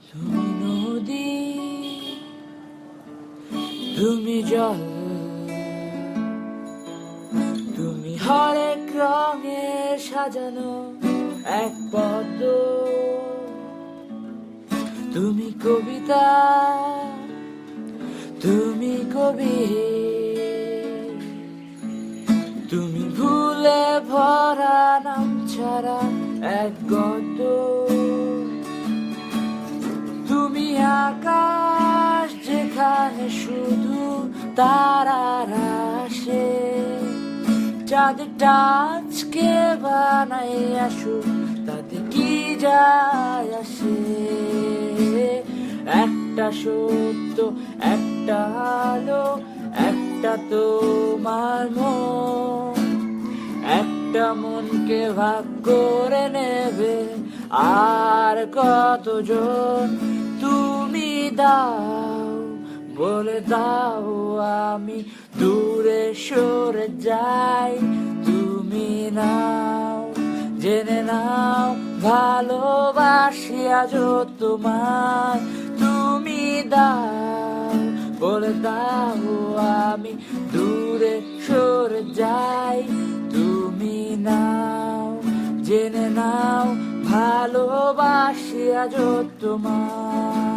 তুমি নদী, তুমি জল, তুমি হরেক রঙে সাজানো এক পদ্ম, তুমি কবিতা, তুমি কবি, তুমি ভুলে ভরা নাম ছাড়া এক গদ্য, তুমি আকাশ যেখানে শুধু তারারা আসে, চাঁদটা আজকে বানাই আসুক তাতে কি যায় আসে। একটা সত্য, একটা আলো, একটা তোমার মন, একটা মনকে ভাগ করে নেবে আর কতজন। তুমি দাও, বলে দাও আমি দূরে সরে যাই, তুমি নাও, জেনে নাও ভালোবাসি আজও তোমায়। তুমি দাও, বলে দাও আমি দূরে সরে যাই, তুমি নাও, জেনে নাও ভালোবাসি আজও তোমায়।